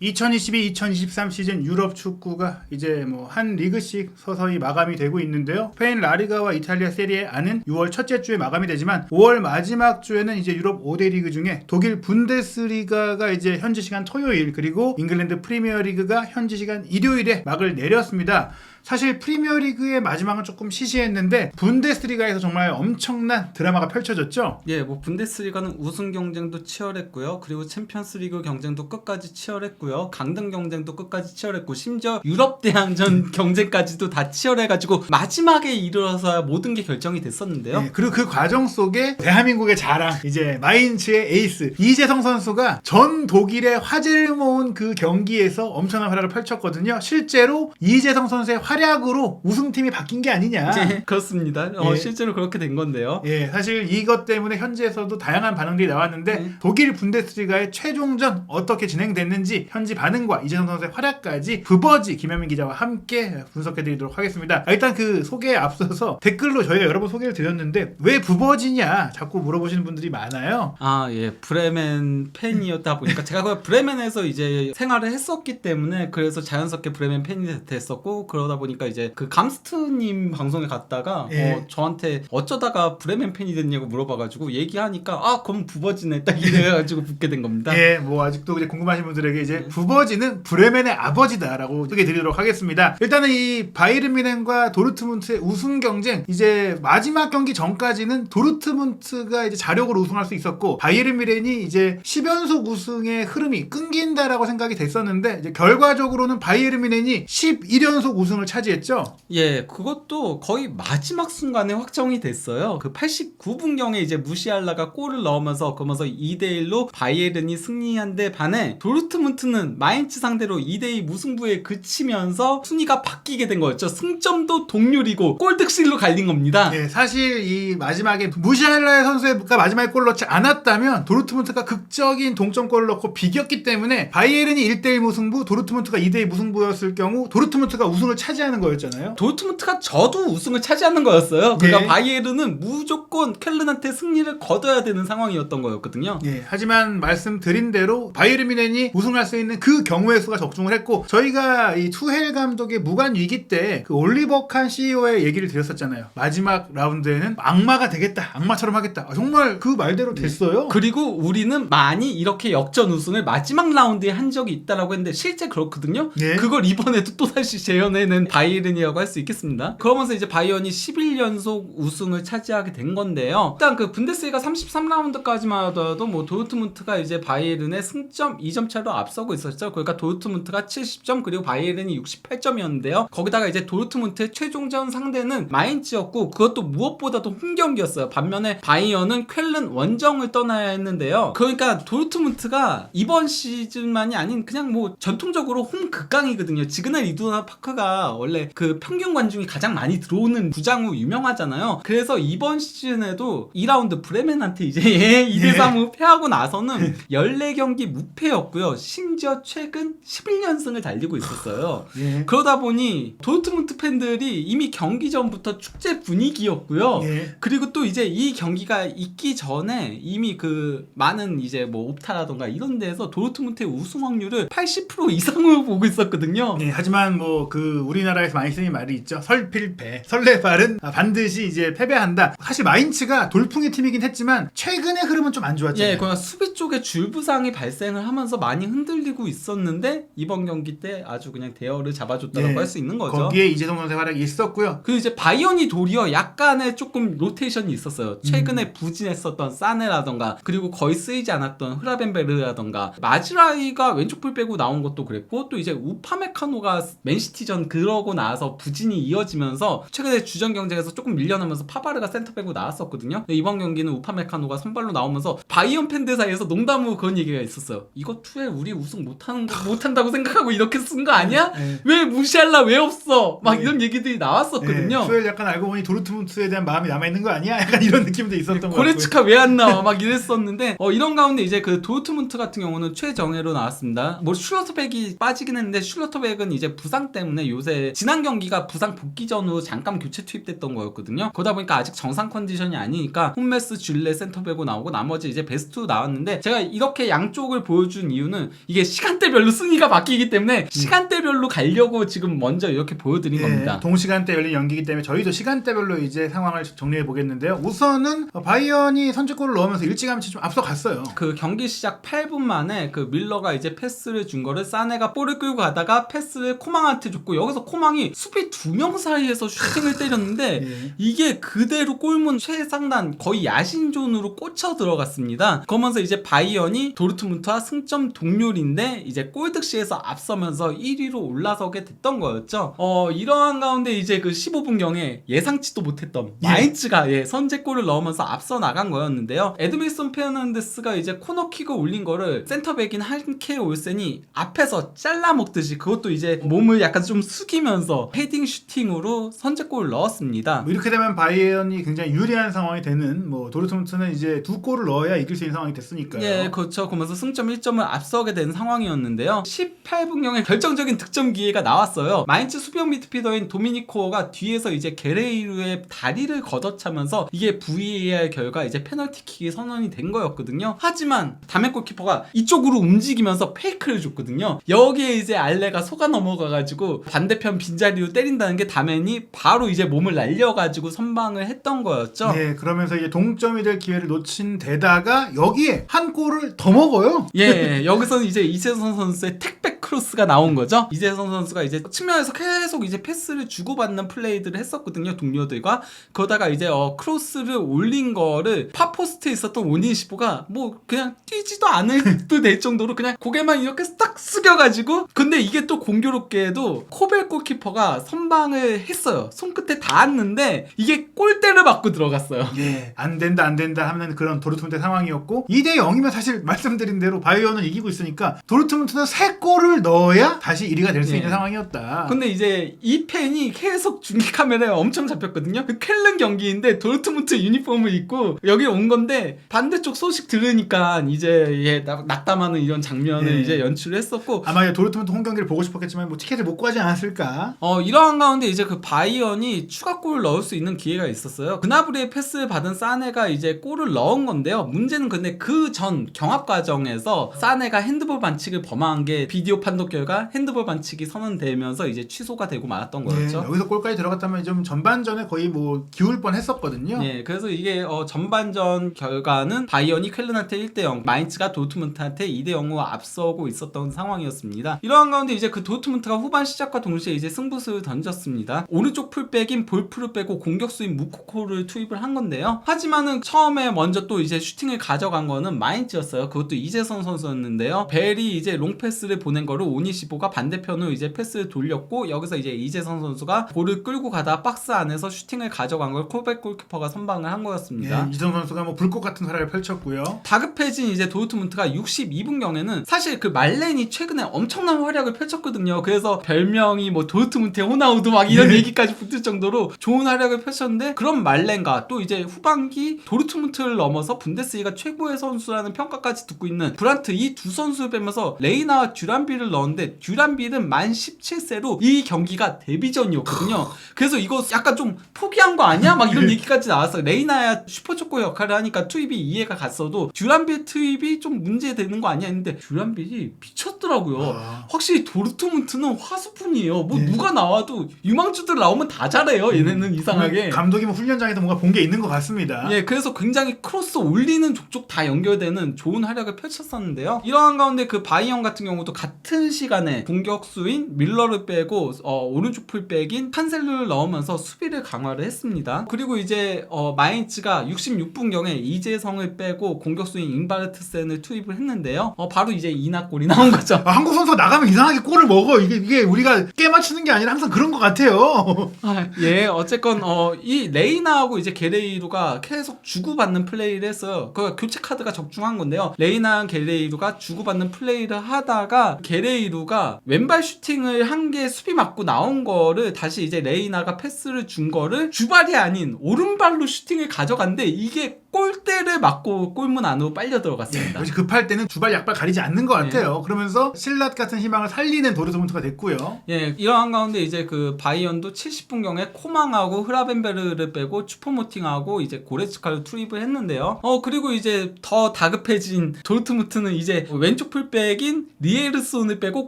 2022-2023 시즌 유럽 축구가 이제 뭐 한 리그씩 서서히 마감이 되고 있는데요. 스페인 라리가와 이탈리아 세리에A는 6월 첫째 주에 마감이 되지만 5월 마지막 주에는 이제 유럽 5대 리그 중에 독일 분데스리가가 이제 현지 시간 토요일, 그리고 잉글랜드 프리미어리그가 현지 시간 일요일에 막을 내렸습니다. 사실 프리미어리그의 마지막은 조금 시시했는데 분데스리가에서 정말 엄청난 드라마가 펼쳐졌죠. 예, 뭐 분데스리가는 우승 경쟁도 치열했고요. 그리고 챔피언스리그 경쟁도 끝까지 치열했고요. 강등 경쟁도 끝까지 치열했고, 심지어 유럽 대항전 경쟁까지도 다 치열해가지고 마지막에 이르러서야 모든 게 결정이 됐었는데요. 네, 그리고 그 과정 속에 대한민국의 자랑, 이제 마인츠의 에이스 이재성 선수가 전 독일의 화제를 모은 그 경기에서 엄청난 활약을 펼쳤거든요. 실제로 이재성 선수의 활약으로 우승팀이 바뀐 게 아니냐. 네, 그렇습니다. 예. 실제로 그렇게 된 건데요. 예, 사실 이것 때문에 현지에서도 다양한 반응들이 나왔는데 독일 분데스리가의 최종전 어떻게 진행됐는지 현지 반응과 이재성 선수의 활약까지 부버지 김현민 기자와 함께 분석해드리도록 하겠습니다. 일단 그 소개에 앞서서 댓글로 저희가 여러 번 소개를 드렸는데 왜 부버지냐 자꾸 물어보시는 분들이 많아요. 아, 예. 브레멘 팬이었다 보니까 제가 그 브레멘에서 이제 생활을 했었기 때문에 그래서 자연스럽게 브레멘 팬이 됐었고, 그러다 보니까 이제 그 감스트님 방송에 갔다가 예. 저한테 어쩌다가 브레멘 팬이 됐냐고 물어봐가지고 얘기하니까 아, 그럼 부버지네 딱 이래가지고 붙게 된 겁니다. 예, 뭐 아직도 이제 궁금하신 분들에게 이제 부버지는 브레멘의 아버지다라고 소개드리도록 하겠습니다. 일단은 이 바이에른 뮌헨과 도르트문트의 우승 경쟁, 이제 마지막 경기 전까지는 도르트문트가 이제 자력으로 우승할 수 있었고 바이에른 뮌헨이 이제 10연속 우승의 흐름이 끊긴다라고 생각이 됐었는데, 이제 결과적으로는 바이에른 뮌헨이 11연속 우승을 차지했죠. 예, 그것도 거의 마지막 순간에 확정이 됐어요. 그 89분경에 이제 무시알라가 골을 넣으면서 그러면서 2대1로 바이에른이 승리한데 반해 도르트문트는 마인츠 상대로 2대2 무승부에 그치면서 순위가 바뀌게 된 거였죠. 승점도 동률이고 골득실로 갈린 겁니다. 예, 사실 이 마지막에 무시알라 선수가 마지막에 골을 넣지 않았다면 도르트문트가 극적인 동점골을 넣고 비겼기 때문에 바이에른이 1대1 무승부, 도르트문트가 2대2 무승부였을 경우 도르트문트가 우승을 차지하는 거였잖아요. 도르트문트가 져도 우승을 차지하는 거였어요. 그러니까 예. 바이에른은 무조건 켈른한테 승리를 거둬야 되는 상황이었던 거였거든요. 예, 하지만 말씀드린 대로 바이에른 뮌헨이 우승할 수 있는 그 경우의 수가 적중을 했고, 저희가 이 투헬 감독의 무관 위기 때 그 올리버 칸 CEO의 얘기를 드렸었잖아요. 마지막 라운드에는 악마가 되겠다, 악마처럼 하겠다. 정말 그 말대로 됐어요. 그리고 우리는 많이 이렇게 역전 우승을 마지막 라운드에 한 적이 있다라고 했는데 실제 그렇거든요. 예. 그걸 이번에도 또다시 재현해낸 바이에른이라고 할 수 있겠습니다. 그러면서 이제 바이언이 11연속 우승을 차지하게 된 건데요. 일단 그 분데스리가 33라운드까지만 하더라도 뭐 도르트문트가 이제 바이에른의 승점 2점 차로 앞서고 있었죠. 그러니까 도르트문트가 70점 그리고 바이에른이 68점이었는데요. 거기다가 이제 도르트문트의 최종전 상대는 마인츠였고, 그것도 무엇보다도 홈 경기였어요. 반면에 바이언은 쾰른 원정을 떠나야 했는데요. 그러니까 도르트문트가 이번 시즌만이 아닌 그냥 뭐 전통적으로 홈 극강이거든요. 지그널 이두나 파크가 원래 그 평균 관중이 가장 많이 들어오는 구장으로 유명하잖아요. 그래서 이번 시즌에도 2라운드 브레멘한테 이제 2대3으로 패하고 나서는 14경기 무패였고요. 심지어 최근 11연승을 달리고 있었어요. 예. 그러다 보니 도르트문트 팬들이 이미 경기 전부터 축제 분위기였고요. 예. 그리고 또 이제 이 경기가 있기 전에 이미 그 많은 이제 뭐 옵타라던가 이런 데에서 도르트문트의 우승 확률을 80% 이상으로 보고 있었거든요. 예, 하지만 뭐 그 우리나라에서 많이 쓰는 말이 있죠. 설필패, 설레발은 반드시 이제 패배한다. 사실 마인츠가 돌풍의 팀이긴 했지만 최근의 흐름은 좀 안 좋았잖아요. 예, 그냥 수비 쪽에 줄부상이 발생을 하면서 많이 흔들리고 있었는데 이번 경기 때 아주 그냥 대열을 잡아줬다고 예, 할 수 있는 거죠. 거기에 이재성 선수의 활약이 있었고요. 그 이제 바이언이 도리어 약간의 조금 로테이션이 있었어요. 최근에 부진했었던 사네라던가 그리고 거의 쓰이지 않았던 흐라벤베르라던가 마즈라이가 왼쪽 풀 빼고 나온 것도 그랬고, 또 이제 우파메카노가 맨시티전 그러고 나서 부진이 이어지면서 최근에 주전 경쟁에서 조금 밀려나면서 파바르가 센터 빼고 나왔었거든요. 근데 이번 경기는 우파메카노가 선발로 나오면서 바이언 팬들 사이에서 농담으로 그런 얘기가 있었어요. 이거 투에 우리 우승 못한다고 생각하고 이렇게 쓴 거 아니야? 예. 왜 무시할라 왜 없어? 막 예. 이런 얘기들이 나왔었거든요. 투엘 약간 알고 보니 도르트문트에 대한 마음이 남아있는 거 아니야? 약간 이런 느낌도 있었던 것 같고요. 고레츠카 왜 안 나와? 막 이랬었는데 이런 가운데 이제 그 도르트문트 같은 경우는 최정예로 나왔습니다. 뭐 슐러터백이 빠지긴 했는데 슐러터백은 이제 부상 때문에 요새 이제 지난 경기가 부상 복귀 전후 잠깐 교체 투입됐던 거였거든요. 그러다 보니까 아직 정상 컨디션이 아니니까 홈메스, 쥘레 센터백으로 나오고 나머지 이제 베스트 2 나왔는데 제가 이렇게 양쪽을 보여준 이유는 이게 시간대별로 순위가 바뀌기 때문에 시간대별로 가려고 지금 먼저 이렇게 보여드린 겁니다. 동시간대 열린 연기이기 때문에 저희도 시간대별로 이제 상황을 정리해 보겠는데요. 우선은 바이언이 선제골을 넣으면서 일찌감치 좀 앞서갔어요. 그 경기 시작 8분 만에 그 밀러가 이제 패스를 준 거를 사네가 볼을 끌고 가다가 패스를 코망한테 줬고 여기서 코망이 수비 2명 사이에서 슈팅을 때렸는데 이게 그대로 골문 최상단 거의 야신존으로 꽂혀 들어갔습니다. 그러면서 이제 바이언이 도르트문트와 승점 동률인데 이제 골득시에서 앞서면서 1위로 올라서게 됐던 거였죠. 이러한 가운데 이제 그 15분경에 예상치도 못했던 마인츠가 선제골을 넣으면서 앞서 나간 거였는데요. 에드밀슨 페르난데스가 이제 코너킥을 올린 거를 센터백인 한케 올센이 앞에서 잘라먹듯이 그것도 이제 몸을 약간 좀 숙이면서 헤딩 슈팅으로 선제골을 넣었습니다. 이렇게 되면 바이언이 굉장히 유리한 상황이 되는 도르트문트는 이제 2골을 넣어야 이길 수 있는 상황이 됐으니까요. 예, 그렇죠. 그러면서 승점 1점을 앞서게 된 상황이었는데요. 18분경에 결정적인 득점 기회가 나왔어요. 마인츠 수비형 미드필더인 도미니코가 뒤에서 이제 게레이루의 다리를 걷어차면서 이게 VAR 결과 이제 페널티킥이 선언이 된 거였거든요. 하지만 다멘 골키퍼가 이쪽으로 움직이면서 페이크를 줬거든요. 여기에 이제 알레가 속아 넘어가가지고 반대편 빈자리로 때린다는 게 다멘이 바로 이제 몸을 날려가지고 선방을 했던 거였죠. 네, 그러면서 이제 동점이 될 기회를 놓친 데다가 여기에 한 골을 더 먹어요. 예, 여기서는 이제 이재선 선수의 택백 크로스가 나온 거죠. 이재선 선수가 이제 측면에서 계속 이제 패스를 주고받는 플레이들을 했었거든요, 동료들과. 그러다가 이제 크로스를 올린 거를 파포스트에 있었던 오니시보가 뭐 그냥 뛰지도 않을도 될 정도로 그냥 고개만 이렇게 딱 숙여가지고, 근데 이게 또 공교롭게도 코벨 골키퍼가 선방을 했어요. 손끝에 닿았는데 이게 골대를 맞고 들어갔어요. 예, 안 된다 하는 그런 도르트문트 상황이었고 2대 0이면 사실 말씀드린 대로 바이언은 이기고 있으니까 도르트문트는 3골을 넣어야 다시 1위가 될 수 있는 상황이었다. 근데 이제 이 팬이 계속 중계 카메라에 엄청 잡혔거든요. 그 켈른 경기인데 도르트문트 유니폼을 입고 여기 온 건데 반대쪽 소식 들으니까 이제 낙담하는 이런 장면을 이제 연출을 했었고, 아마 도르트문트 홈 경기를 보고 싶었겠지만 뭐 티켓을 못 구하지 않았을까. 이러한 가운데 이제 그 바이언이 추가골을 넣을 수 있는 기회가 있었어요. 그나브리의 패스를 받은 사네가 이제 골을 넣은 건데요. 문제는 근데 그 전 경합 과정에서 사네가 핸드볼 반칙을 범한 게 비디오 판독 결과 핸드볼 반칙이 선언되면서 이제 취소가 되고 말았던 거였죠. 여기서 골까지 들어갔다면 좀 전반전에 거의 뭐 기울 뻔 했었거든요. 예, 그래서 이게 전반전 결과는 바이언이 쾰른한테 1대0, 마인츠가 도르트문트한테 2대0으로 앞서고 있었던 상황이었습니다. 이러한 가운데 이제 그 도르트문트가 후반 시작과 동시에 이제 승부수를 던졌습니다. 오른쪽 풀백인 볼프를 빼고 공격수인 무코코를 투입을 한 건데요. 하지만은 처음에 먼저 또 이제 슈팅을 가져간 거는 마인츠였어요. 그것도 이재선 선수였는데요. 벨이 이제 롱패스를 보낸 거를 오니시보가 반대편으로 이제 패스를 돌렸고, 여기서 이제 이재선 선수가 볼을 끌고 가다 박스 안에서 슈팅을 가져간 걸 코백 골키퍼가 선방을 한 거였습니다. 예, 이재선 선수가 뭐 불꽃 같은 활약을 펼쳤고요. 다급해진 이제 도르트문트가 62분경에는 사실 그 말렌이 최근에 엄청난 활약을 펼쳤거든요. 그래서 별명이 뭐 도르트문트의 호나우두 막 이런 얘기까지 붙을 정도로 좋은 활약을 펼쳤는데, 그런 말렌과 또 이제 후반기 도르트문트를 넘어서 분데스리가 최고의 선수라는 평가까지 듣고 있는 브란트, 이 두 선수를 빼면서 레이나와 듀란비를 넣었는데 듀란비는 만 17세로 이 경기가 데뷔전이었거든요. 그래서 이거 약간 좀 포기한 거 아니야? 막 이런 얘기까지 나왔어요. 레이나야 슈퍼초코 역할을 하니까 투입이 이해가 갔어도 듀란비 투입이 좀 문제되는 거 아니야 했는데 듀란비 미쳤더라고요. 확실히 도르트문트는 화수분이에요. 뭐 누가 나와도 유망주들 나오면 다 잘해요. 얘네는 이상하게. 감독이 뭐 훈련장에도 뭔가 본 게 있는 것 같습니다. 예, 그래서 굉장히 크로스 올리는 족족 다 연결되는 좋은 활약을 펼쳤었는데요. 이러한 가운데 그 바이언 같은 경우도 같은 시간에 공격수인 밀러를 빼고 오른쪽 풀백인 칸셀루를 넣으면서 수비를 강화를 했습니다. 그리고 이제 마인츠가 66분경에 이재성을 빼고 공격수인 잉바르트센을 투입을 했는데요. 바로 이제 이낙골이 나온 거죠. 한국 선수가 나가면 이상하게 골을 먹어. 이게 우리가 깨 맞추는 게 아니라 항상 그런 것 같아요. 예, 어쨌건 이 레이나하고 이제 게레이루가 계속 주고받는 플레이를 했어요. 그 교체 카드가 적중한 건데요. 레이나랑 게레이루가 주고받는 플레이를 하다가 게레 게레이루가 왼발 슈팅을 한 개 수비 맞고 나온 거를 다시 이제 레이나가 패스를 준 거를 주발이 아닌 오른발로 슈팅을 가져간데 이게 골대를 맞고 골문 안으로 빨려 들어갔습니다. 역시 급할 때는 주발 약발 가리지 않는 것 같아요. 그러면서 실랏 같은 희망을 살리는 도르트문트가 됐고요. 예, 이러한 가운데 이제 그 바이언도 70분경에 코망하고 흐라벤베르를 빼고 추포모팅하고 이제 고레츠카를 투입을 했는데요. 그리고 이제 더 다급해진 도르트문트는 이제 왼쪽 풀백인 리에르손을 빼고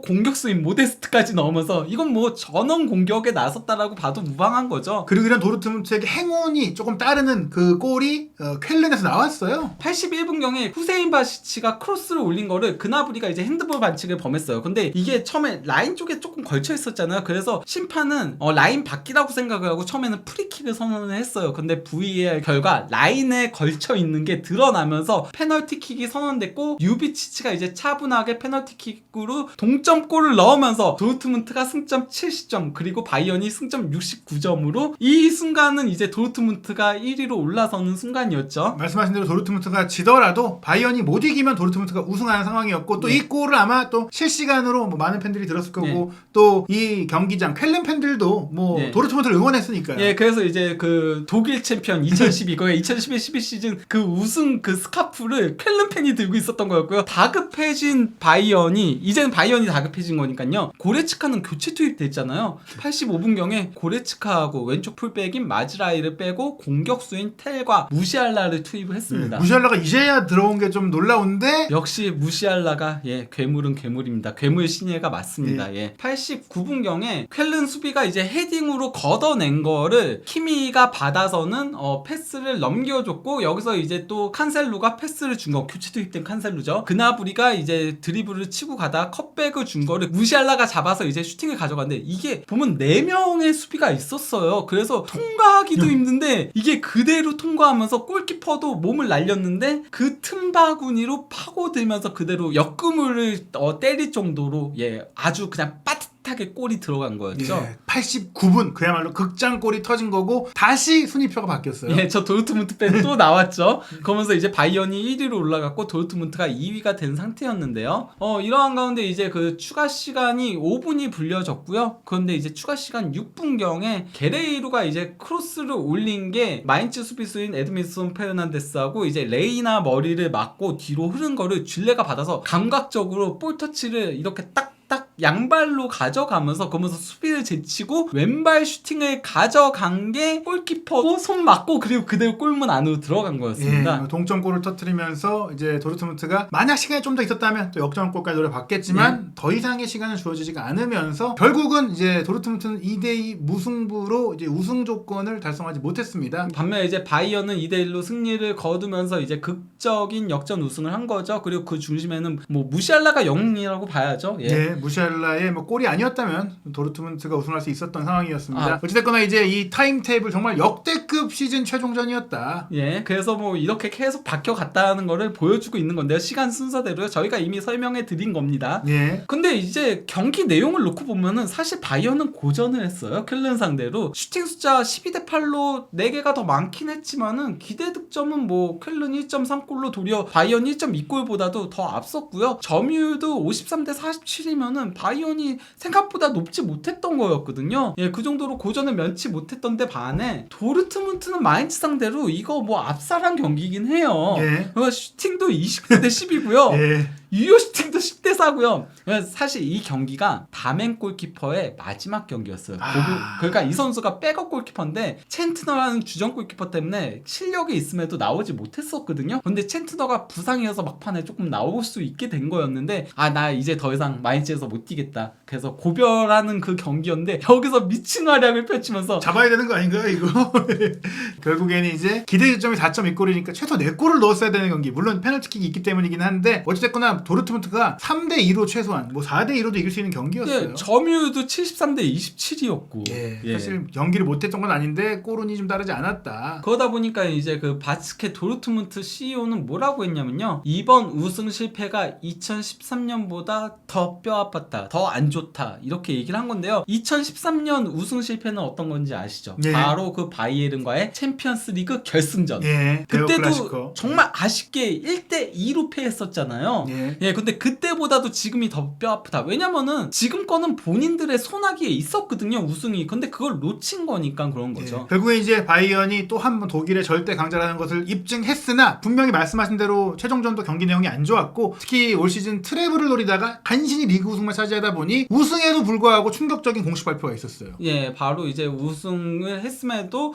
공격수인 모데스트까지 넣으면서 이건 뭐 전원 공격에 나섰다라고 봐도 무방한 거죠. 그리고 이런 도르트문트에게 행운이 조금 따르는 그 골이 쾰른에서 나왔어요. 81분경에 후세인 바시치가 크로스를 올린 거를 그나브리가 이제 핸드볼 반칙을 범했어요. 근데 이게 처음에 라인 쪽에 조금 걸쳐 있었잖아요. 그래서 심판은 라인 밖이라고 생각을 하고 처음에는 프리킥을 선언을 했어요. 근데 VAR 결과 라인에 걸쳐 있는 게 드러나면서 페널티킥이 선언됐고 유비치치가 이제 차분하게 페널티킥으로 동점골을 넣으면서 도르트문트가 승점 70점 그리고 바이언이 승점 69점으로 이 순간은 이제 도르트문트가 1위로 올라서는 순간이었죠. 말씀하신 대로 도르트문트가 지더라도 바이언이 못 이기면 도르트문트가 우승하는 상황이었고 또 이 골을 아마 또 실시간으로 뭐 많은 팬들이 들었을 거고 또 이 경기장 쾰른 팬들도 뭐 도르트문트를 응원했으니까요. 예, 그래서 이제 그 독일 챔피언 2012거에 2011-12 시즌 그 우승 그 스카프를 쾰른 팬이 들고 있었던 거였고요. 다급해진 바이언이 이제는 바이언이 다급해진 거니까요. 고레츠카는 교체 투입됐잖아요. 85분경에 고레츠카하고 왼쪽 풀백인 마즈라이를 빼고 공격수인 텔과 무시알라를 투입을 했습니다. 무시알라가 이제야 들어온 게 좀 놀라운데 역시 무시알라가 괴물은 괴물입니다. 괴물 신예가 맞습니다. 89분경에 쾰른 수비가 이제 헤딩으로 걷어낸 거를 키미가 받아서는 패스를 넘겨줬고 여기서 이제 또 칸셀루가 패스를 준 거 교체 투입된 칸셀루죠. 그나브리가 이제 드리블을 치고 가다 컵백을 준 거를 무시알라가 잡아서 이제 슈팅을 가져갔는데 이게 보면 4명의 수비가 있었어요. 그래서 통과하기도 힘든데 이게 그대로 통과하면서 골키퍼도 몸을 날렸는데 그 틈바구니로 파고들면서 그대로 역그물을 때릴 정도로 아주 그냥 빠듯하게 골이 들어간 거였죠. 89분 그야말로 극장골이 터진 거고 다시 순위표가 바뀌었어요. 저 도르트문트 팬 또 나왔죠. 그러면서 이제 바이언이 1위로 올라갔고 도르트문트가 2위가 된 상태였는데요. 이러한 가운데 이제 그 추가 시간이 5분이 불려졌고요. 그런데 이제 추가 시간 6분경에 게레이루가 이제 크로스를 올린 게 마인츠 수비수인 에드민슨 페르난데스하고 이제 레이나 머리를 맞고 뒤로 흐른 거를 줄레가 받아서 감각적으로 볼 터치를 이렇게 딱 양발로 가져가면서 그러면서 수비를 제치고 왼발 슈팅을 가져간 게 골키퍼고 손 맞고 그리고 그대로 골문 안으로 들어간 거였습니다. 동점골을 터뜨리면서 이제 도르트문트가 만약 시간이 좀 더 있었다면 또 역전골까지 노려봤겠지만 더 이상의 시간은 주어지지가 않으면서 결국은 이제 도르트문트는 2대2 무승부로 이제 우승 조건을 달성하지 못했습니다. 반면에 이제 바이언은 2대1로 승리를 거두면서 이제 극적인 역전 우승을 한 거죠. 그리고 그 중심에는 뭐 무시알라가 영웅이라고 봐야죠. 무시알라의 뭐 골이 아니었다면 도르트문트가 우승할 수 있었던 상황이었습니다. 어찌됐거나 이제 이 타임테이블 정말 역대급 시즌 최종전이었다. 그래서 뭐 이렇게 계속 바뀌어갔다는 거를 보여주고 있는 건데요. 시간 순서대로요. 저희가 이미 설명해 드린 겁니다. 근데 이제 경기 내용을 놓고 보면은 사실 바이언은 고전을 했어요. 쾰른 상대로 슈팅 숫자 12대8로 4개가 더 많긴 했지만은 기대 득점은 뭐 쾰른 1.3골로 도리어 바이언 1.2골보다도 더 앞섰고요. 점유율도 53대47이면 바이언이 생각보다 높지 못했던 거였거든요. 그 정도로 고전을 면치 못했던데 반해 도르트문트는 마인츠 상대로 이거 뭐 압살한 경기긴 해요. 슈팅도 29대 10이고요. 유효 슈팅도 10대 4고요. 사실 이 경기가 다멘 골키퍼의 마지막 경기였어요. 그러니까 이 선수가 백업 골키퍼인데 챈트너라는 주전 골키퍼 때문에 실력이 있음에도 나오지 못했었거든요. 근데 챈트너가 부상이어서 막판에 조금 나올 수 있게 된 거였는데 나 이제 더 이상 마인츠에서 못 뛰겠다. 그래서 고별하는 그 경기였는데 여기서 미친 활약을 펼치면서 잡아야 되는 거 아닌가요 이거? 결국에는 이제 기대 득점이 4.2골이니까 최소 4골을 넣었어야 되는 경기. 물론 페널티킥이 있기 때문이긴 한데 어찌됐거나 도르트문트가 3대2로 최소한 뭐 4대2로도 이길 수 있는 경기였어요. 점유율도 73대 27이었고 사실 연기를 못했던 건 아닌데 골운이 좀 다르지 않았다. 그러다 보니까 이제 그 바스켓 도르트문트 CEO는 뭐라고 했냐면요. 이번 우승 실패가 2013년보다 더 뼈아팠다. 더 안 좋다. 이렇게 얘기를 한 건데요. 2013년 우승 실패는 어떤 건지 아시죠? 바로 그 바이에른과의 챔피언스 리그 결승전. 그때도 정말 아쉽게 1대2로 패했었잖아요. 네. 예, 근데 그때보다도 지금이 더 뼈 아프다. 왜냐면은 지금 거는 본인들의 손아귀에 있었거든요, 우승이. 근데 그걸 놓친 거니까 그런 거죠. 결국에 이제 바이언이 또 한 번 독일의 절대 강자라는 것을 입증했으나 분명히 말씀하신 대로 최종전도 경기 내용이 안 좋았고 특히 올 시즌 트래블을 노리다가 간신히 리그 우승만 차지하다 보니 우승에도 불구하고 충격적인 공식 발표가 있었어요. 예, 바로 이제 우승을 했음에도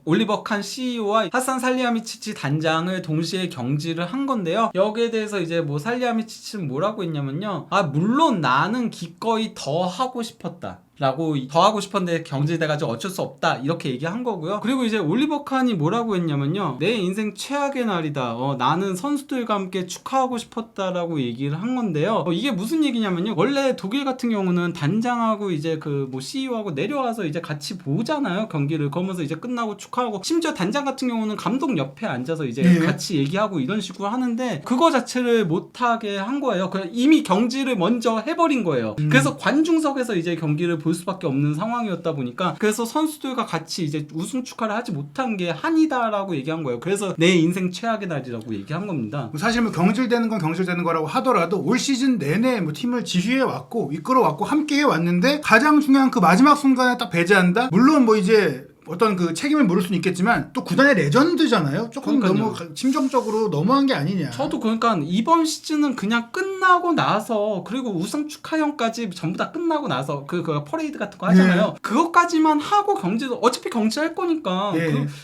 올리버 칸 CEO와 하산 살리하미치치 단장을 동시에 경질을 한 건데요. 여기에 대해서 이제 뭐 살리하미치치는 뭐라고 했냐면요. 물론 나는 기꺼이 더 하고 싶었다. 라고 더 하고 싶었는데 경질돼가지고 어쩔 수 없다 이렇게 얘기한 거고요. 그리고 이제 올리버 칸이 뭐라고 했냐면요, 내 인생 최악의 날이다, 나는 선수들과 함께 축하하고 싶었다라고 얘기를 한 건데요. 이게 무슨 얘기냐면요, 원래 독일 같은 경우는 단장하고 이제 그 뭐 CEO하고 내려와서 이제 같이 보잖아요, 경기를. 그러면서 이제 끝나고 축하하고, 심지어 단장 같은 경우는 감독 옆에 앉아서 이제 같이 얘기하고 이런 식으로 하는데 그거 자체를 못하게 한 거예요. 그냥 이미 경질을 먼저 해버린 거예요. 그래서 관중석에서 이제 경기를 볼 수밖에 없는 상황이었다 보니까, 그래서 선수들과 같이 이제 우승 축하를 하지 못한 게 한이다라고 얘기한 거예요. 그래서 내 인생 최악의 날이라고 얘기한 겁니다. 사실 뭐 경질되는 건 경질되는 거라고 하더라도 올 시즌 내내 뭐 팀을 지휘해 왔고 이끌어 왔고 함께 해 왔는데 가장 중요한 그 마지막 순간에 딱 배제한다. 물론 뭐 이제 어떤 그 책임을 물을 수는 있겠지만 또 구단의 레전드잖아요. 조금 그러니까요. 너무 심정적으로 너무한 게 아니냐. 저도 그러니까 이번 시즌은 그냥 끝나고 나서, 그리고 우승 축하형까지 전부 다 끝나고 나서 그 퍼레이드 같은 거 하잖아요. 그것까지만 하고 경질도 어차피 경질할 거니까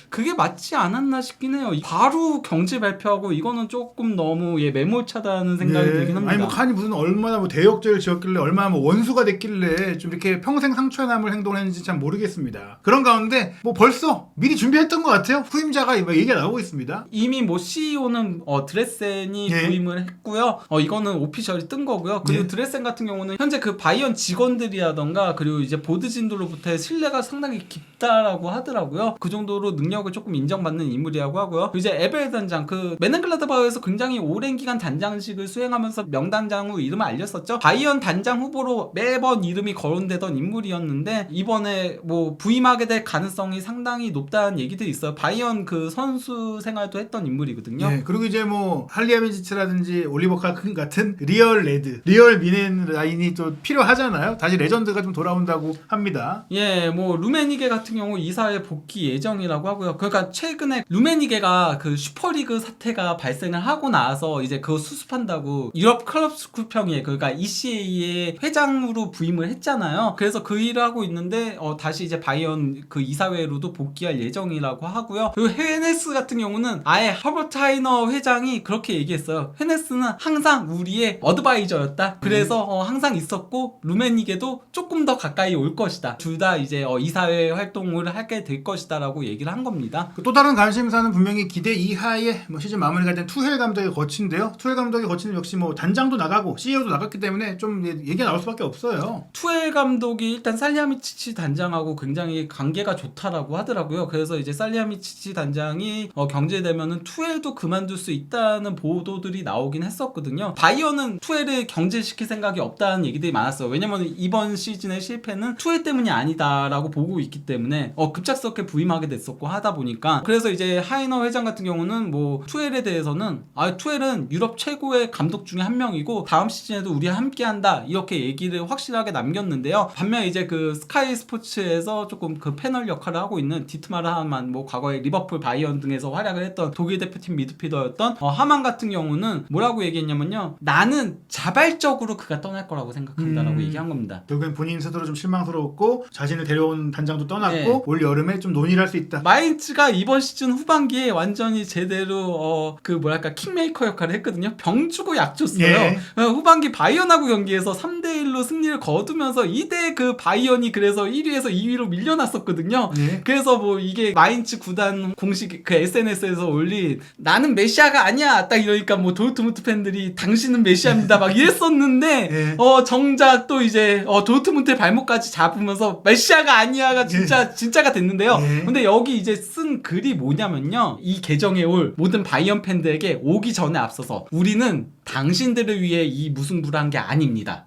그게 맞지 않았나 싶긴 해요. 바로 경질 발표하고 이거는 조금 너무 매몰차다는 생각이 들긴 합니다. 아니 뭐 칸이 무슨 얼마나 뭐 대역죄를 지었길래 얼마나 뭐 원수가 됐길래 좀 이렇게 평생 상처에 남을 행동을 했는지 참 모르겠습니다. 그런 가운데 뭐 벌써 미리 준비했던 것 같아요. 후임자가 얘기가 나오고 있습니다. 이미 뭐 CEO는 드레센이 부임을 했고요. 이거는 오피셜이 뜬 거고요. 그리고 드레센 같은 경우는 현재 그 바이언 직원들이라던가 그리고 이제 보드진들로부터의 신뢰가 상당히 깊다라고 하더라고요. 그 정도로 능력을 조금 인정받는 인물이라고 하고요. 이제 에벨 단장, 그 메넨글라드바흐에서 굉장히 오랜 기간 단장직을 수행하면서 명단장으로 이름을 알렸었죠. 바이언 단장 후보로 매번 이름이 거론되던 인물이었는데 이번에 뭐 부임하게 될 가능성이 상당히 높다는 얘기들이 있어요. 바이언 그 선수 생활도 했던 인물이거든요. 그리고 이제 뭐 할리아미지츠라든지 올리버 칸 같은 리얼 레드, 리얼 미넨 라인이 또 필요하잖아요. 다시 레전드가 좀 돌아온다고 합니다. 뭐 루메니게 같은 경우 이사회 복귀 예정이라고 하고요. 그러니까 최근에 루메니게가 그 슈퍼리그 사태가 발생을 하고 나서 이제 그거 수습한다고 유럽 클럽 스쿨평에, 그러니까 ECA의 회장으로 부임을 했잖아요. 그래서 그 일을 하고 있는데 다시 이제 바이언 그 이사회로도 복귀할 예정이라고 하고요. 그리고 헤네스 같은 경우는 아예 허버트 하이너 회장이 그렇게 얘기했어요. 헤네스는 항상 우리의 어드바이저였다. 그래서 항상 있었고 루메니게도 조금 더 가까이 올 것이다. 둘 다 이제 이사회 활동을 하게 될 것이다 라고 얘기를 한 겁니다. 또 다른 관심사는 분명히 기대 이하의 뭐 시즌 마무리가 된 투헬 감독의 거치인데요. 투헬 감독의 거치는 역시 뭐 단장도 나가고 CEO도 나갔기 때문에 좀 얘기가 나올 수밖에 없어요. 투헬 감독이 일단 살리하미치치 단장하고 굉장히 관계가 좋다라고 하더라고요. 그래서 이제 살리하미치치 단장이 경질되면은 투헬도 그만둘 수 있다는 보도들이 나오긴 했었거든요. 바이언은 투헬을 경질시킬 생각이 없다는 얘기들이 많았어요. 왜냐면 이번 시즌의 실패는 투헬 때문이 아니다라고 보고 있기 때문에 급작스럽게 부임하게 됐었고 하다 보니까, 그래서 이제 하이너 회장 같은 경우는 뭐 투헬에 대해서는 투헬은 유럽 최고의 감독 중에 한 명이고 다음 시즌에도 우리와 함께한다 이렇게 얘기를 확실하게 남겼는데요. 반면 이제 그 스카이 스포츠에서 조금 그 패널 역할을 하고 있는 디트마르 하만, 뭐 과거에 리버풀, 바이언 등에서 활약을 했던 독일 대표팀 미드필더였던 하만 같은 경우는 뭐라고 얘기했냐면요, 나는 자발적으로 그가 떠날 거라고 생각한다라고 얘기한 겁니다. 결국엔 본인 스스로 좀 실망스러웠고 자신을 데려온 단장도 떠났고 올 여름에 좀 논의를 할 수 있다. 마인츠가 이번 시즌 후반기에 완전히 제대로 그 뭐랄까 킹메이커 역할을 했거든요. 병 주고 약 줬어요. 후반기 바이언하고 경기에서 3대1로 승리를 거두면서 이대 그 바이언이 그래서 1위에서 2위로 밀려났었거든요. 그래서 뭐 이게 마인츠 구단 공식 그 SNS에서 올린 나는 메시아가 아니야 딱 이러니까 뭐 도르트문트 팬들이 당신은 메시아입니다 막 이랬었는데 정작 또 이제 도르트문트의 발목까지 잡으면서 메시아가 아니야가 진짜가 됐는데요. 근데 여기 이제 쓴 글이 뭐냐면요, 이 계정에 올 모든 바이언 팬들에게 오기 전에 앞서서 우리는 당신들을 위해 이 무승부를 한 게 아닙니다.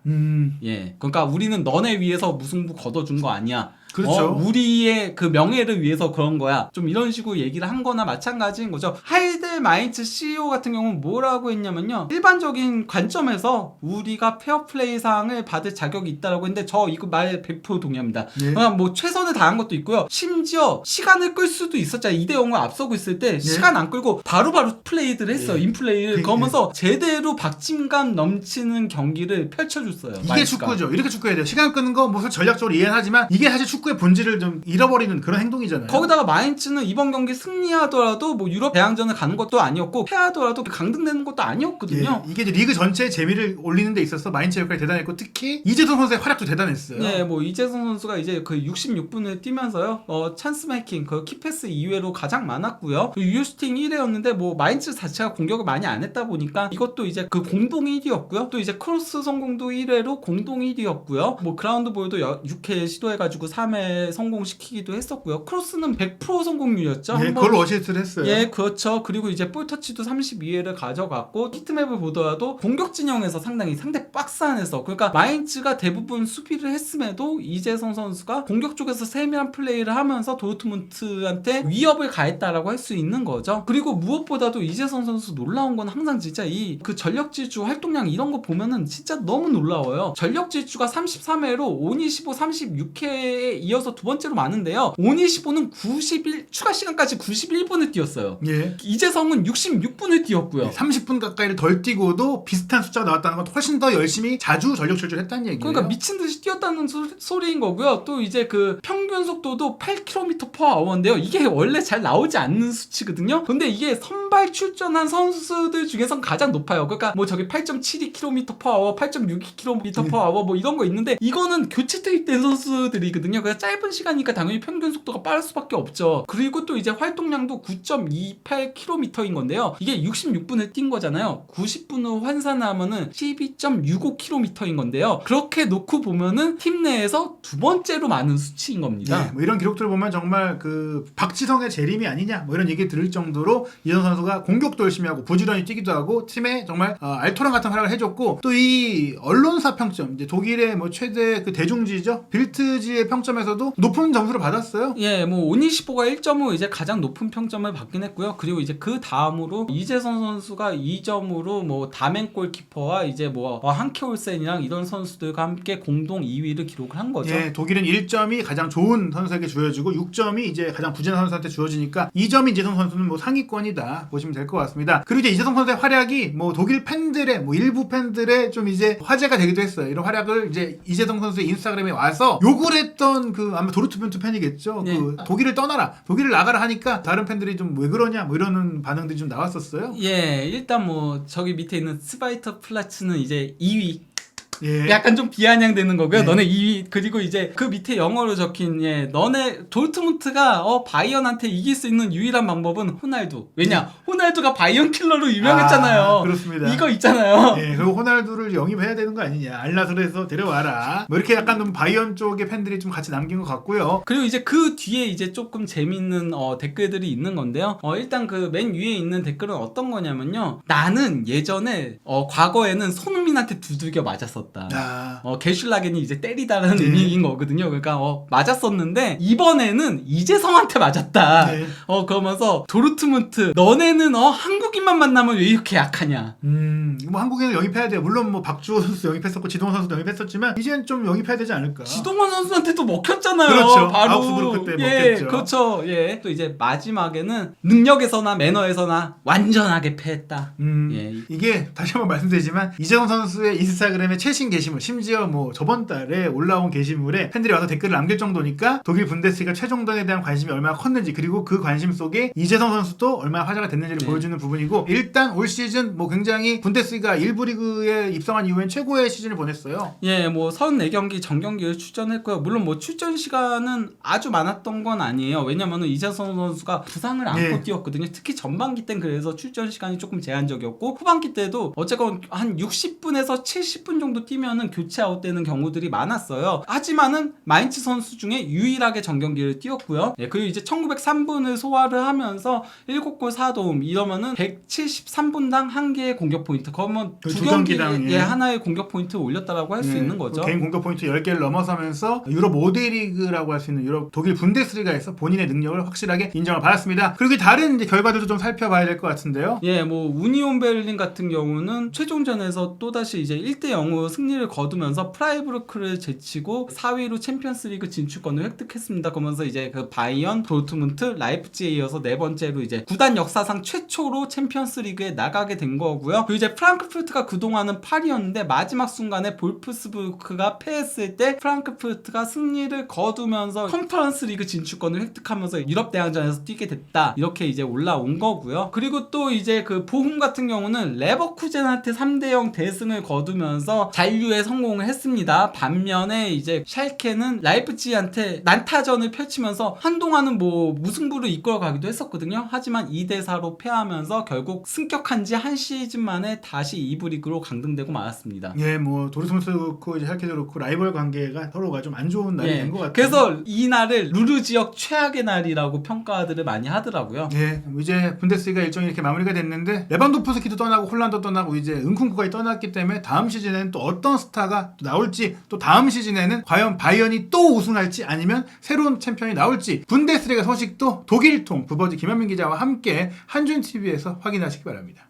그러니까 우리는 너네 위해서 무승부 거둬준 거 아니야. 그렇죠. 우리의 그 명예를 위해서 그런 거야. 좀 이런 식으로 얘기를 한 거나 마찬가지인 거죠. 하이델 마인츠 CEO 같은 경우는 뭐라고 했냐면요. 일반적인 관점에서 우리가 페어플레이 상을 받을 자격이 있다라고 했는데 저 이거 말 100% 동의합니다. 예. 그냥 뭐 최선을 다한 것도 있고요. 심지어 시간을 끌 수도 있었잖아요. 2대0을 앞서고 있을 때 시간 안 끌고 바로바로 플레이들을 했어요. 인플레이를. 그러면서 제대로 박진감 넘치는 경기를 펼쳐줬어요. 이게 마인츠가. 축구죠. 이렇게 축구해야 돼요. 시간 끄는 거 무슨 전략적으로 이해는 하지만 이게 사실 축구의 본질을 좀 잃어버리는 그런 행동이잖아요. 거기다가 마인츠는 이번 경기 승리하더라도 뭐 유럽 대항전을 가는 것도 아니었고 패하더라도 강등되는 것도 아니었거든요. 예, 이게 이제 리그 전체의 재미를 올리는 데 있어서 마인츠의 역할이 대단했고 특히 이재성 선수의 활약도 대단했어요. 네, 뭐 이재성 선수가 이제 그 66분을 뛰면서요. 찬스 메이킹, 그 키패스 이외로 가장 많았고요. 유효슈팅 1회였는데 뭐 마인츠 자체가 공격을 많이 안 했다 보니까 이것도 이제 그 공동 1위였고요. 또 이제 크로스 성공도 1회로 공동 1위였고요. 뭐 그라운드 볼도 6회 시도해가지고 3회 성공시키기도 했었고요. 크로스는 100% 성공률이었죠. 예, 그걸로 어시스트를 했어요. 예, 그렇죠. 그리고 이제 볼터치도 32회를 가져갔고 히트맵을 보더라도 공격 진영에서 상당히 상대 박스 안에서 그러니까 마인츠가 대부분 수비를 했음에도 이재성 선수가 공격 쪽에서 세밀한 플레이를 하면서 도르트문트한테 위협을 가했다라고 할 수 있는 거죠. 그리고 무엇보다도 이재성 선수 놀라운 건 항상 진짜 이 그 전력 질주 활동량 이런 거 보면은 진짜 너무 놀라워요. 전력 질주가 33회로 5-25, 36회에 이어서 두 번째로 많은데요. 5-25는 91 추가 시간까지 91분을 뛰었어요. 예. 이재성은 66분을 뛰었고요. 30분 가까이를 덜 뛰고도 비슷한 숫자가 나왔다는 건 훨씬 더 열심히 자주 전력 질주를 했다는 얘기예요. 그러니까 미친 듯이 뛰었다는 소리인 거고요. 또 이제 그 평균 속도도 8km/h인데요. 이게 원래 잘 나오지 않는 수치거든요. 근데 이게 선발 출전한 선수들 중에선 가장 높아요. 그러니까 뭐 저기 8.72km/h, 8.62km/h 뭐 이런 거 있는데 이거는 교체 투입된 선수들이거든요. 그래서 짧은 시간이니까 당연히 평균 속도가 빠를 수밖에 없죠. 그리고 또 이제 활동량도 9.28km인 건데요. 이게 66분을 뛴 거잖아요. 90분을 환산하면은 12.65km인 건데요. 그렇게 놓고 보면은 팀 내에서 두 번째로 많은 수치인 겁니다. 예, 뭐 이런 기록들을 보면 정말 그 박지성의 재림이 아니냐 뭐 이런 얘기 들을 정도로 이재성 선수가 공격도 열심히 하고 부지런히 뛰기도 하고 팀에 정말 알토란 같은 활약을 해줬고 또 이 언론사 평점 이제 독일의 뭐 최대 그 대중지죠 빌트지의 평점에서도 높은 점수를 받았어요. 예, 뭐 오니시보가 1점으로 이제 가장 높은 평점을 받긴 했고요. 그리고 이제 그 다음으로 이재성 선수가 2점으로 뭐 다멘 골키퍼와 이제 뭐 한케 올센이랑 이런 선수들과 함께 공동 2위를 기록을 한 거죠. 예, 독일은 1점이 가장 좋은 선수에게 주어지고 6점이 이제 가장 부진한 선수한테 주어지니까 2점이 이재성 선수는 뭐 상위권이다 보시면 될 것 같습니다. 그리고 이제 이재성 선수의 활약이 뭐 독일 팬들의 뭐 일부 팬들의 좀 이제 화제가 되기도 했어요. 이런 활약을 이제 이재성 선수의 인스타그램에 와서 욕을 했던 그 아마 도르트문트 팬이겠죠. 네. 그 독일을 떠나라, 독일을 나가라 하니까 다른 팬들이 좀 왜 그러냐 뭐 이러는 반응들이 좀 나왔었어요. 예, 일단 뭐 저기 밑에 있는 스바이터 플라츠는 이제 2위. 예. 약간 좀 비아냥되는 거고요. 네. 너네 2위 그리고 이제 그 밑에 영어로 적힌 너네 도르트문트가 바이언한테 이길 수 있는 유일한 방법은 호날두. 왜냐? 호날두가 바이언 킬러로 유명했잖아요. 그렇습니다. 이거 있잖아요. 예, 그리고 호날두를 영입해야 되는 거 아니냐. 알나스르에서 데려와라. 뭐 이렇게 약간 좀 바이언 쪽의 팬들이 좀 같이 남긴 것 같고요. 그리고 이제 그 뒤에 이제 조금 재밌는 댓글들이 있는 건데요. 일단 그 맨 위에 있는 댓글은 어떤 거냐면요. 나는 예전에 과거에는 손흥민한테 두들겨 맞았었다. 게슐라겐이 이제 때리다라는 네. 의미인 거거든요. 그러니까 그러니까 이번에는 이재성한테 맞았다. 네. 그러면서 도르트문트 너네는 한국인만 만나면 왜 이렇게 약하냐. 뭐 한국인을 영입해야 돼요. 물론 뭐 박주호 선수 영입했었고 지동원 선수도 영입했었지만 이제는 좀 영입해야 되지 않을까. 지동원 선수한테도 먹혔잖아요. 그렇죠. 바로. 아웃스부르크 때 먹혔죠. 그렇죠. 예. 또 이제 마지막에는 능력에서나 매너에서나 완전하게 패했다. 예. 이게 다시 한번 말씀드리지만 이재성 선수의 인스타그램의 최신 게시물 심지어 뭐 저번 달에 올라온 게시물에 팬들이 와서 댓글을 남길 정도니까 독일 분데스리가 최종전에 대한 관심이 얼마나 컸는지 그리고 그 관심 속에 이재성 선수도 얼마나 화제가 됐는지를 네. 보여주는 부분이고 일단 올 시즌 뭐 굉장히 분데스리가 1부 리그에 입성한 이후엔 최고의 시즌을 보냈어요. 예, 뭐 34경기 정경기를 출전했고요. 물론 뭐 출전 시간은 아주 많았던 건 아니에요. 왜냐면은 이재성 선수가 부상을 안고 네. 뛰었거든요. 특히 전반기 땐 그래서 출전 시간이 조금 제한적이었고 후반기 때도 어쨌건 한 60분에서 70분 정도 정도 뛰면은 교체 아웃되는 경우들이 많았어요. 하지만은 마인츠 선수 중에 유일하게 정경기를 뛰었고요. 예, 그리고 이제 1903분을 소화를 하면서 7골 4도움 이러면은 173분당 한 개의 공격 포인트. 그러면 그 두 두 경기에 경기당, 예, 하나의 공격 포인트를 올렸다라고 할 수 있는 거죠. 개인 공격 포인트 10개를 넘어서면서 유럽 5대 리그라고 할 수 있는 유럽 독일 분데스리가에서 본인의 능력을 확실하게 인정을 받았습니다. 그리고 다른 이제 결과들도 좀 살펴봐야 될 것 같은데요. 예, 뭐 우니온 베를린 같은 경우는 최종전에서 또다시 이제 1대0으로 승리를 거두면서 프라이부르크를 제치고 4위로 챔피언스리그 진출권을 획득했습니다. 그러면서 이제 그 바이언, 도르트문트, 라이프치히에 이어서 네 번째로 이제 구단 역사상 최초로 챔피언스리그에 나가게 된 거고요. 그리고 이제 프랑크푸르트가 그동안은 8위였는데 마지막 순간에 볼프스부르크가 패했을 때 프랑크푸르트가 승리를 거두면서 컨퍼런스 리그 진출권을 획득하면서 유럽 대항전에서 뛰게 됐다. 이렇게 이제 올라온 거고요. 그리고 또 이제 그 보훔 같은 경우는 레버쿠젠한테 3대0 대승을 거두면서 잔류에 성공을 했습니다. 반면에 이제 샬케는 라이프치히한테 난타전을 펼치면서 한동안은 뭐 무승부를 이끌어 가기도 했었거든요. 하지만 2대4로 패하면서 결국 승격한 지 한 시즌 만에 다시 2부 리그로 강등되고 말았습니다. 예, 뭐 도르트문트도 그렇고 이제 샬케도 그렇고 라이벌 관계가 서로가 좀 안 좋은 날이 예, 된 것 같아요. 그래서 이 날을 루르 지역 최악의 날이라고 평가들을 많이 하더라고요. 예, 이제 분데스리가 일정이 이렇게 마무리가 됐는데 레반도프스키도 떠나고 홀란도 떠나고 이제 은쿤쿠가 떠났기 때문에 다음 시즌에는 또 어떤 스타가 또 나올지, 또 다음 시즌에는 과연 바이언이 또 우승할지 아니면 새로운 챔피언이 나올지 분데스리가 소식도 독일통 부버지 김현민 기자와 함께 한준TV에서 확인하시기 바랍니다.